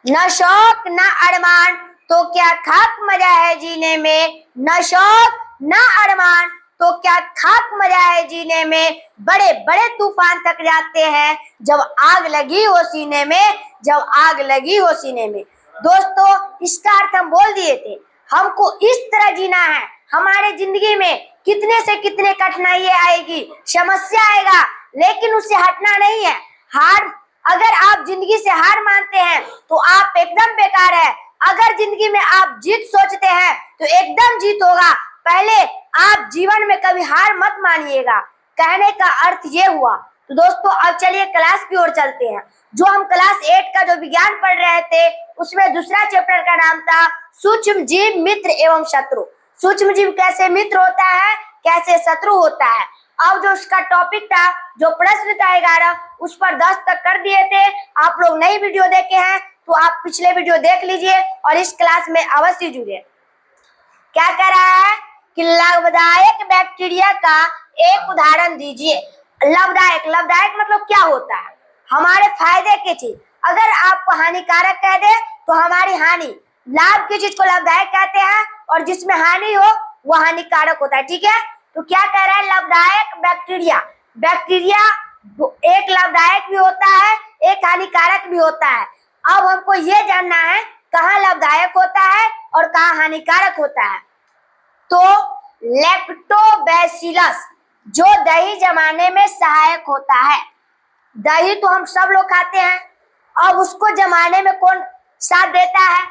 न शौक न अरमान तो क्या खाक मजा है जीने में, न शौक न अरमान तो क्या खाक मजा है जीने में। बड़े बड़े तूफान थक जाते हैं जब आग लगी हो सीने में, जब आग लगी हो सीने में। दोस्तों, इसका अर्थ हम बोल दिए थे। हमको इस तरह जीना है। हमारे जिंदगी में कितने से कितने कठिनाइयां आएगी, समस्या आएगा, लेकिन उससे हटना नहीं है। हार, अगर आप जिंदगी से हार मानते हैं तो आप एकदम बेकार है। अगर जिंदगी में आप जीत सोचते हैं तो एकदम जीत होगा। पहले आप जीवन में कभी हार मत मानिएगा। कहने का अर्थ ये हुआ। तो दोस्तों, अब चलिए क्लास की ओर चलते हैं। जो हम क्लास 8 का जो विज्ञान पढ़ रहे थे, उसमें दूसरा चैप्टर का नाम था सूक्ष्म जीव, मित्र एवं शत्रु। सूक्ष्म जीव कैसे मित्र होता है, कैसे शत्रु होता है। अब जो उसका टॉपिक था, जो प्रश्न था 11, उस पर 10 तक कर दिए थे। आप लोग नई वीडियो देखे हैं तो आप पिछले वीडियो देख लीजिए और इस क्लास में अवश्य जुड़िए। क्या कह रहा है कि लाभदायक बैक्टीरिया का एक उदाहरण दीजिए। लाभदायक, लाभदायक मतलब क्या होता है, हमारे फायदे की चीज। अगर आपको हानिकारक कह दे तो हमारी हानि, लाभ की चीज को लाभदायक कहते हैं और जिसमें हानि हो वो हानिकारक होता है। ठीक है, तो क्या कह रहा है, लाभदायक बैक्टीरिया। बैक्टीरिया एक लाभदायक भी होता है, एक हानिकारक भी होता है। अब हमको ये जानना है कहाँ लाभदायक होता है और कहाँ हानिकारक होता है। तो लैक्टोबैसिलस जो दही जमाने में सहायक होता है। दही तो हम सब लोग खाते हैं, अब उसको जमाने में कौन साथ देता है,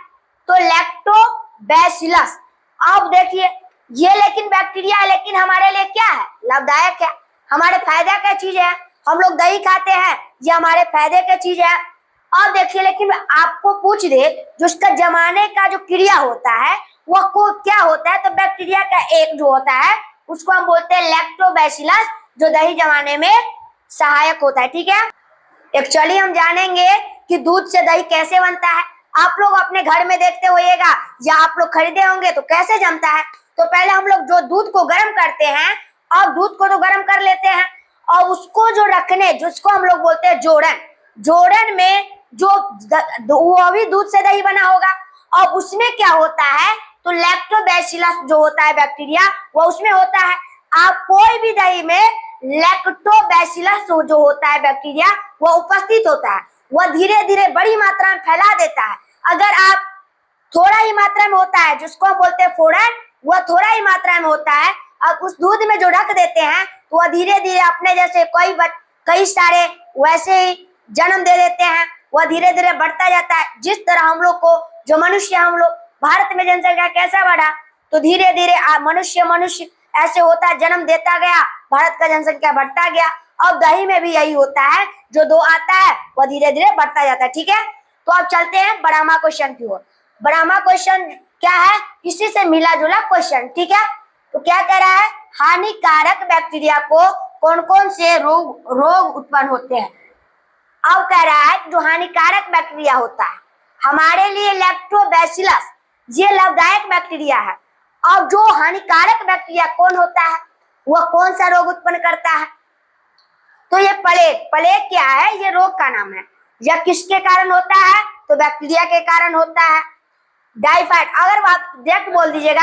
तो लैक्टोबैसिलस। अब देखिए, ये लेकिन बैक्टीरिया है, लेकिन हमारे लिए क्या है, लाभदायक है, हमारे फायदा का चीज है। हम लोग दही खाते हैं, ये हमारे फायदे का चीज है। अब देखिए, लेकिन आपको पूछ दे जो उसका जमाने का जो क्रिया होता है वो को क्या होता है, तो बैक्टीरिया का एक जो होता है उसको हम बोलते हैं लैक्टोबैसिलस, जो दही जमाने में सहायक होता है। ठीक है, एक्चुअली हम जानेंगे कि दूध से दही कैसे बनता है। आप लोग अपने घर में देखते होइएगा या आप लोग खरीदे होंगे तो कैसे जमता है। तो पहले हम लोग जो दूध को गर्म करते हैं, अब दूध को तो गर्म कर लेते हैं और उसको जो रखने, जिसको हम लोग बोलते हैं जोड़न, जोड़न में जो वो भी दूध से दही बना होगा। अब उसमें क्या होता है, तो लैक्टोबैसिलस जो होता है बैक्टीरिया, वो उसमें होता है। आप कोई भी दही में लैक्टोबैसिलस जो होता है बैक्टीरिया, वो उपस्थित होता है। वह धीरे धीरे बड़ी मात्रा में फैला देता है। अगर आप थोड़ा ही मात्रा में होता है, जिसको हम बोलते हैं फोड़न, वह थोड़ा ही मात्रा में होता है, अब उस दूध में जो रख देते हैं तो वह धीरे धीरे अपने जैसे कई सारे वैसे ही जन्म दे देते हैं। वह धीरे धीरे बढ़ता जाता है। जिस तरह हम लोग को जो मनुष्य, हम लोग भारत में जनसंख्या कैसा बढ़ा, तो धीरे धीरे मनुष्य ऐसे होता है, जन्म देता गया, भारत का जनसंख्या बढ़ता गया। अब दही में भी यही होता है, जो दो आता है वह धीरे धीरे बढ़ता जाता है। ठीक है, तो अब चलते हैं ब्राह्मा क्वेश्चन की ओर। ब्राह्मा क्वेश्चन क्या है, इसी से मिला जुला क्वेश्चन। ठीक है, तो क्या कह रहा है, हानिकारक बैक्टीरिया को कौन कौन से रोग उत्पन्न होते हैं। अब कह रहा है जो हानिकारक बैक्टीरिया होता है हमारे लिए लैक्टोबैसिलस, ये लाभदायक बैक्टीरिया है। अब जो हानिकारक बैक्टीरिया कौन होता है, वह कौन सा रोग उत्पन्न करता है, तो ये प्लेग। प्लेग क्या है, ये रोग का नाम है। यह किसके कारण होता है, तो बैक्टीरिया के कारण होता है। टाइफाइड, अगर आप डायरेक्ट बोल दीजिएगा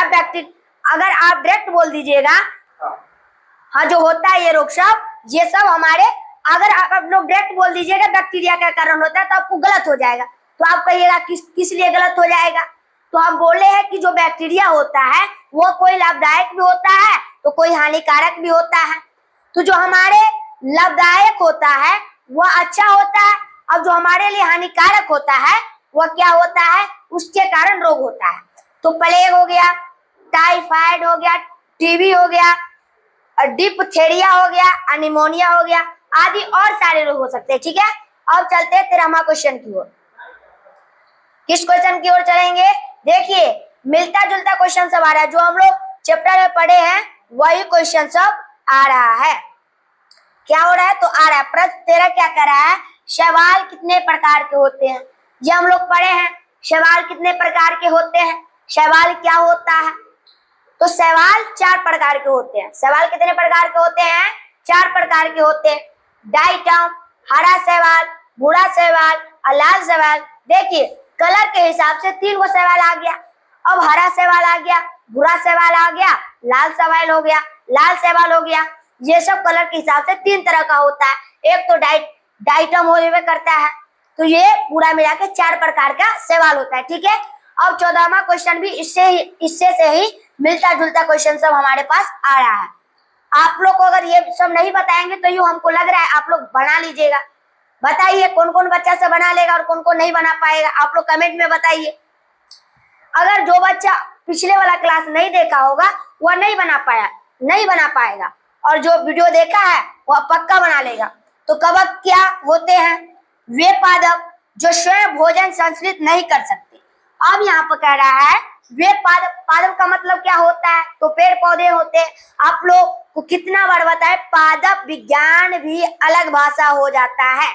अगर आप डायरेक्ट बोल दीजिएगा हाँ, जो होता है ये रोग सब, ये सब हमारे, अगर आप लोग डायरेक्ट बोल दीजिएगा बैक्टीरिया का कारण होता है तो आपको गलत हो जाएगा। तो आप कहिएगा किस लिए गलत हो जाएगा, तो हम बोले हैं कि जो बैक्टीरिया होता है वो कोई लाभदायक भी होता है तो कोई हानिकारक भी होता है। तो जो हमारे लाभदायक होता है वह अच्छा होता है, अब जो हमारे लिए हानिकारक होता है वह क्या होता है, उसके कारण रोग होता है। तो प्लेग हो गया, टाइफाइड हो गया, टीबी हो गया, डिप्थेरिया हो गया, निमोनिया हो गया, आदि और सारे रोग हो सकते हैं। ठीक है, अब चलते हैं 13वां क्वेश्चन की ओर। किस क्वेश्चन की ओर चलेंगे, देखिए मिलता जुलता क्वेश्चन सब आ रहा है, जो हम लोग चैप्टर में पढ़े हैं वही क्वेश्चन सब आ रहा है। क्या हो रहा है, तो आ रहा है प्रश्न 13 क्या कर रहा है, शैवाल कितने प्रकार के होते हैं। ये हम लोग पढ़े हैं, शैवाल कितने प्रकार के होते हैं, शैवाल क्या होता है। तो शैवाल 4 प्रकार के होते हैं। शैवाल कितने प्रकार के होते हैं, 4 प्रकार के होते हैं। डाइटम, हरा शैवाल, भूरा शैवाल और लाल शैवाल। देखिए कलर के हिसाब से 3 गो सवाल आ गया। अब हरा सवाल आ गया, भूरा सवाल आ गया, लाल सवाल हो गया, लाल सवाल हो गया। ये सब कलर के हिसाब से 3 तरह का होता है। एक तो डाइटम होने करता है, तो ये पूरा मिला के 4 प्रकार का सवाल होता है। ठीक है, अब 14वां क्वेश्चन भी इससे से ही मिलता जुलता क्वेश्चन सब हमारे पास आ रहा है। आप लोग को अगर ये सब नहीं बताएंगे तो यूं हमको लग रहा है आप लोग बना लीजिएगा। बताइए कौन कौन बच्चा से बना लेगा और कौन कौन नहीं बना पाएगा, आप लोग कमेंट में बताइए। अगर जो बच्चा पिछले वाला क्लास नहीं देखा होगा वह नहीं बना पाएगा, और जो वीडियो देखा है वह पक्का बना लेगा। तो कवक क्या होते हैं? वे पादप जो स्वयं भोजन संश्लित नहीं कर सकते। अब यहाँ पर कह रहा है वे पादप का मतलब क्या होता है? तो पेड़ पौधे होते हैं। आप लोग को कितना बार बताए, पादप विज्ञान भी अलग भाषा हो जाता है,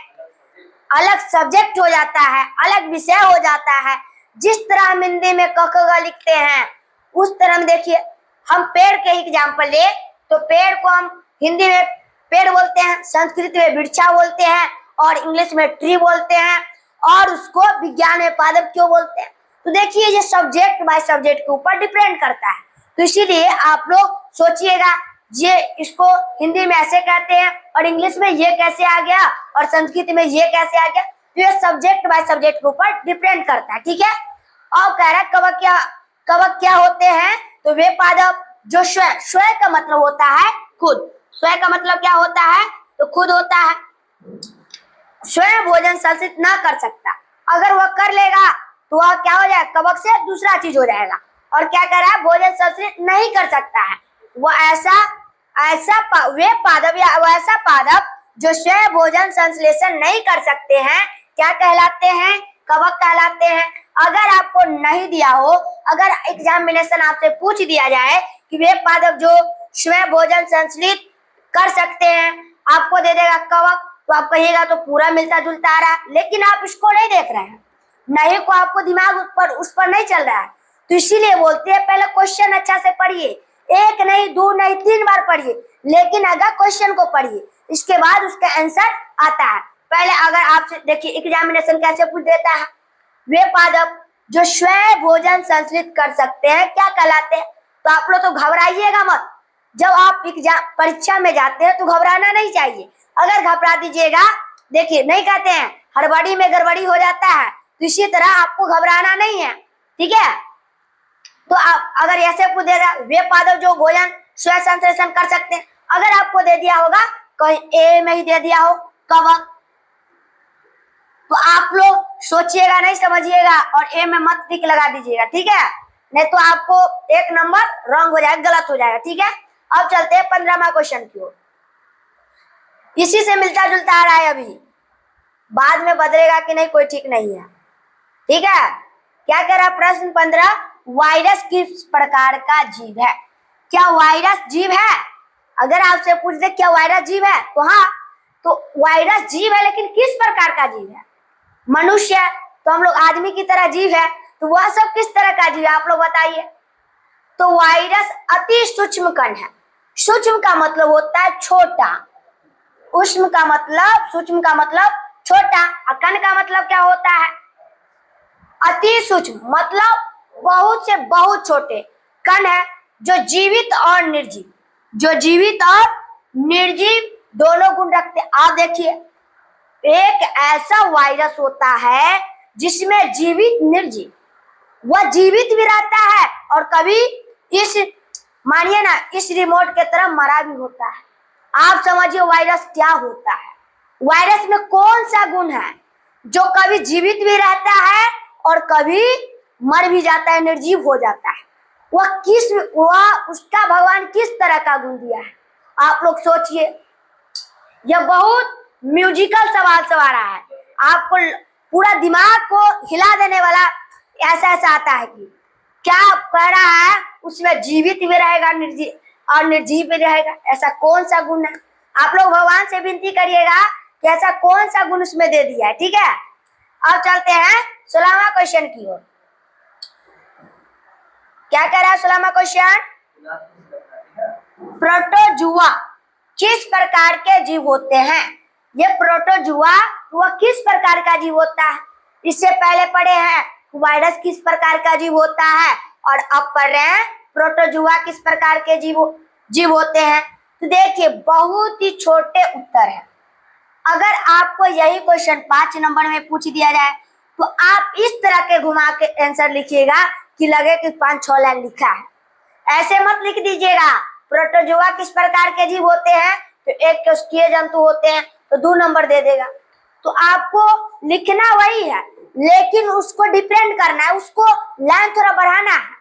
अलग सब्जेक्ट हो जाता है, अलग विषय हो जाता है। जिस तरह हम हिंदी में क ख ग लिखते हैं उस तरह हम देखिए, हम पेड़ के एग्जाम्पल ले तो पेड़ को हम हिंदी में पेड़ बोलते हैं, संस्कृत में वृक्षा बोलते हैं और इंग्लिश में ट्री बोलते हैं, और उसको विज्ञान में पादप क्यों बोलते हैं। तो देखिए ये सब्जेक्ट बाय सब्जेक्ट के ऊपर डिपेंड करता है। तो इसीलिए आप लोग सोचिएगा ये इसको हिंदी में ऐसे कहते हैं और इंग्लिश में ये कैसे आ गया और संस्कृत में ये कैसे आ गया। तो ये सब्जेक्ट बाय सब्जेक्ट के ऊपर डिपेंड करता है। ठीक है, और कह रहा है कवक क्या होते हैं? तो वे पादप जो स्वयं का मतलब होता है खुद। स्वयं का मतलब क्या होता है? तो खुद होता है। स्वयं भोजन संश्लित ना कर सकता, अगर वह कर लेगा तो वह क्या हो जाएगा? कवक से दूसरा चीज हो जाएगा। और क्या कह रहा है? भोजन संश्लित नहीं कर सकता है वो वे पादप या वैसा पादप जो स्वयं भोजन संश्लेषण नहीं कर सकते हैं क्या कहलाते हैं? कवक कहलाते हैं। अगर आपको नहीं दिया हो, अगर एग्जामिनेशन आपसे पूछ दिया जाए कि वे पादप जो स्वयं भोजन संश्लित कर सकते हैं, आपको दे देगा कवक, तो आप कहिएगा तो पूरा मिलता जुलता आ रहा है, लेकिन आप इसको नहीं देख रहे हैं, नहीं को आपको दिमाग उस पर नहीं चल रहा है। तो इसीलिए बोलते हैं पहले क्वेश्चन अच्छा से पढ़िए, 1 नहीं 2 नहीं 3 बार पढ़िए, लेकिन अगर क्वेश्चन को पढ़िए, इसके बाद उसका आंसर आता है। पहले अगर आपसे देखिए एग्जामिनेशन कैसे पूछ देता है, वे पादप जो स्वयं भोजन संश्लित कर सकते हैं क्या कहलाते हैं। तो आप लोग तो घबराइएगा मत, जब आप परीक्षा में जाते हैं तो घबराना नहीं चाहिए। अगर घबरा दीजिएगा, देखिए नहीं कहते हैं हड़बड़ी में गड़बड़ी हो जाता है, तो इसी तरह आपको घबराना नहीं है। ठीक है, तो आप अगर ऐसे पूछ देगा वे पादप जो भोजन स्वयं संश्लेषण कर सकते हैं, अगर आपको दे दिया होगा कहीं ए में ही दे दिया हो कवक, तो आप लोग सोचिएगा नहीं, समझिएगा और ए में मत टिक लगा दीजिएगा। ठीक है, नहीं तो आपको 1 नंबर रॉन्ग हो जाएगा, गलत हो जाएगा। ठीक है, अब चलते हैं 15वां क्वेश्चन की ओर। इसी से मिलता जुलता आ रहा है, अभी बाद में बदलेगा कि नहीं कोई ठीक नहीं है। ठीक है, क्या कह रहा प्रश्न 15, वायरस किस प्रकार का जीव है? क्या वायरस जीव है? अगर आपसे पूछ दे क्या वायरस जीव है, तो हाँ, तो वायरस जीव है, लेकिन किस प्रकार का जीव है? मनुष्य तो हम लोग आदमी की तरह जीव है, तो वह सब किस तरह का जीव है आप लोग बताइए। तो वायरस अति सूक्ष्म कण है। सूक्ष्म का मतलब होता है छोटा, सूक्ष्म का मतलब छोटा, और कण का मतलब क्या होता है? अति सूक्ष्म, मतलब बहुत से बहुत छोटे कण है जो जीवित और निर्जीव दोनों गुण रखते हैं। आप देखिए एक ऐसा वायरस होता है जिसमें जीवित निर्जीव, वह जीवित भी रहता है और कभी मानिए ना इस रिमोट के तरह मरा भी होता है। आप समझिए वायरस क्या होता है। वायरस में कौन सा गुण है जो कभी जीवित भी रहता है और कभी मर भी जाता है, निर्जीव हो जाता है? वह उसका भगवान किस तरह का गुण दिया है? आप लोग सोचिए, यह बहुत म्यूजिकल सवाल आ रहा है, आपको पूरा दिमाग को हिला देने वाला ऐसा आता है कि क्या कह रहा है उसमें जीवित भी रहेगा और निर्जीव भी रहेगा। ऐसा कौन सा गुण है? आप लोग भगवान से विनती करिएगा कि ऐसा कौन सा गुण उसमें दे दिया है। ठीक है, अब चलते हैं 16वां क्वेश्चन की ओर। क्या कह रहा है 16वां क्वेश्चन? प्रोटोजुआ किस प्रकार के जीव होते हैं? ये प्रोटोजुआ वह किस प्रकार का जीव होता है? इससे पहले पढ़े हैं वायरस किस प्रकार का जीव होता है, और अब पढ़ रहे हैं प्रोटोजुआ किस प्रकार के जीव होते हैं। तो देखिए बहुत ही छोटे उत्तर है। अगर आपको यही क्वेश्चन 5 नंबर में पूछ दिया जाए तो आप इस तरह के घुमा के आंसर लिखिएगा कि लगे कि 5-6 लाइन लिखा है। ऐसे मत लिख दीजिएगा प्रोटोजुआ किस प्रकार के जीव होते हैं, तो एक कोशिकीय जंतु होते हैं, तो 2 नंबर दे देगा। तो आपको लिखना वही है लेकिन उसको डिफरेंट करना है, उसको लाइन थोड़ा बढ़ाना है,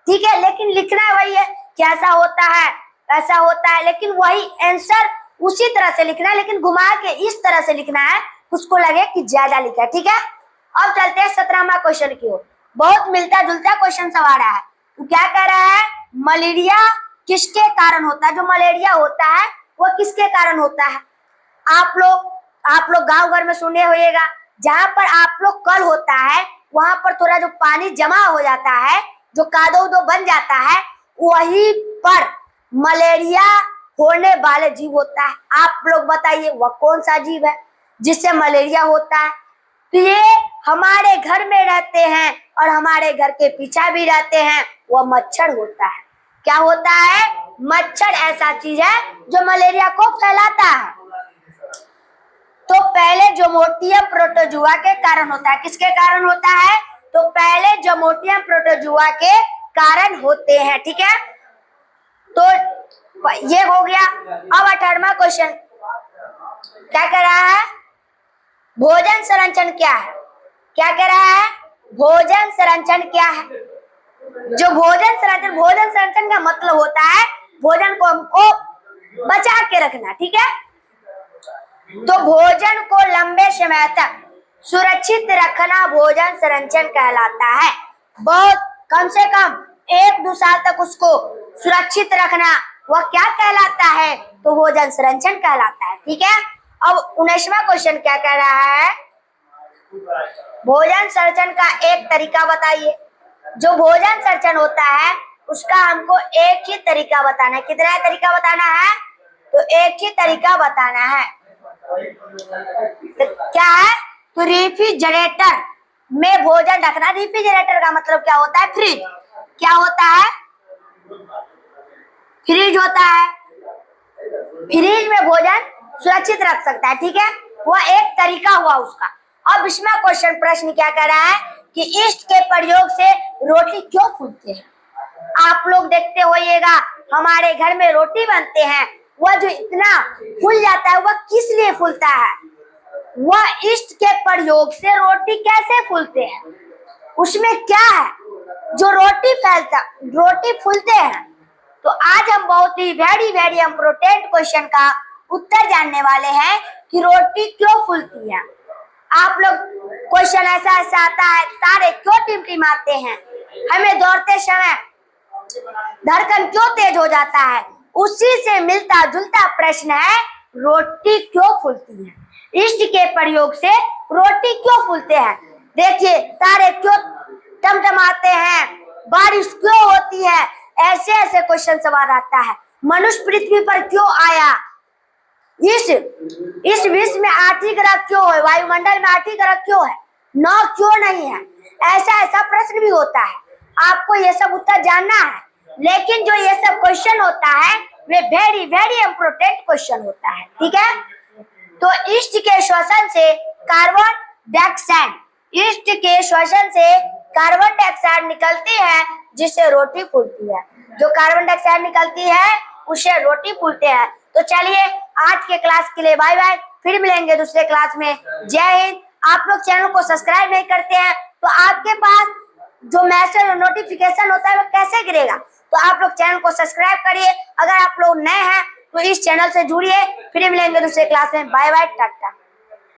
ठीक है, लेकिन लिखना वही है कि ऐसा होता है ऐसा होता है, लेकिन वही आंसर उसी तरह से लिखना है, लेकिन घुमा के इस तरह से लिखना है उसको लगे कि ज्यादा लिखा है, ठीक है। अब चलते हैं 17वां क्वेश्चन की ओर। बहुत मिलता जुलता क्वेश्चन सब आ रहा है। तो क्या कह रहा है, मलेरिया किसके कारण होता है, जो मलेरिया होता है वो किसके कारण होता है। आप लोग गांव घर में सुने होइएगा, जहां पर आप लोग कल होता है वहां पर थोड़ा जो पानी जमा हो जाता है, जो कादो बन जाता है, वहीं पर मलेरिया होने वाले जीव होता है। आप लोग बताइए वह कौन सा जीव है जिससे मलेरिया होता है। तो ये हमारे घर में रहते हैं और हमारे घर के पीछे भी रहते हैं, वह मच्छर होता है। क्या होता है, मच्छर ऐसा चीज है जो मलेरिया को फैलाता है। तो पहले जोमोटियम प्रोटोजुआ के कारण होता है। किसके कारण होता है, तो पहले जोमोटियम प्रोटोजुआ के कारण होते हैं, ठीक है। तो ये हो गया। अब 18वां क्वेश्चन क्या कह रहा है, भोजन संरक्षण क्या है। क्या कह रहा है, भोजन संरक्षण क्या है। जो भोजन संरक्षण का मतलब होता है भोजन को हमको बचा के रखना, ठीक है। तो भोजन को लंबे समय तक सुरक्षित रखना भोजन संरक्षण कहलाता है। बहुत कम से कम 1-2 साल तक उसको सुरक्षित रखना वह क्या कहलाता है, तो भोजन संरक्षण कहलाता है, ठीक है। अब 19वां क्वेश्चन क्या कह रहा है, भोजन संरक्षण का एक तरीका बताइए। जो भोजन संरक्षण होता है उसका हमको एक ही तरीका बताना है। कितना तरीका बताना है, तो एक ही तरीका बताना है। तो क्या है, तो रेफ्रिजरेटर में भोजन रखना। रेफ्रिजरेटर का मतलब क्या होता है, फ्रिज। क्या होता है, फ्रिज होता है। फ्रिज में भोजन सुरक्षित रख सकता है, ठीक है, वह एक तरीका हुआ उसका। अब इसमें क्वेश्चन प्रश्न क्या कर रहा है कि ईस्ट के प्रयोग से रोटी क्यों फूलते हैं। आप लोग देखते होइएगा हमारे घर में रोटी बनते हैं, वह जो इतना फूल जाता है वह किस लिए फूलता है, वह ईस्ट के प्रयोग से रोटी कैसे फूलते हैं, उसमें क्या है जो रोटी फूलते हैं। तो आज हम बहुत ही वेरी इम्पोर्टेंट क्वेश्चन का उत्तर जानने वाले हैं कि रोटी क्यों फूलती है। आप लोग क्वेश्चन ऐसा आता है, तारे क्यों टिमटिमाते हैं, हमें दौड़ते समय धड़कन क्यों तेज हो जाता है, उसी से मिलता जुलता प्रश्न है रोटी क्यों फूलती है। इष्ट के प्रयोग से रोटी क्यों फूलते हैं। देखिए तारे क्यों टमटमाते हैं, बारिश क्यों होती है, ऐसे ऐसे क्वेश्चन सवाल आता है। मनुष्य पृथ्वी पर क्यों आया, इस विश्व में 8 ही ग्रह क्यों है, वायुमंडल में 8 ही ग्रह क्यों है, 9 क्यों नहीं है, ऐसा प्रश्न भी होता है। आपको ये सब उत्तर जानना है, लेकिन जो ये सब क्वेश्चन होता है वे वेरी इम्पोर्टेंट क्वेश्चन होता है, ठीक है। तो ईस्ट के श्वसन से कार्बन डाइऑक्साइड निकलती है जिससे रोटी फूलती है। जो कार्बन डाइऑक्साइड निकलती है उससे रोटी फूलते हैं। तो चलिए आज के क्लास के लिए बाय बाय, फिर मिलेंगे दूसरे क्लास में। जय हिंद। आप लोग चैनल को सब्सक्राइब नहीं करते हैं तो आपके पास जो मैसेज और नोटिफिकेशन होता है वो कैसे गिरेगा। तो आप लोग चैनल को सब्सक्राइब करिए। अगर आप लोग नए हैं तो इस चैनल से जुड़िए। फिर मिलेंगे दूसरे क्लास में। Bye bye, Tata.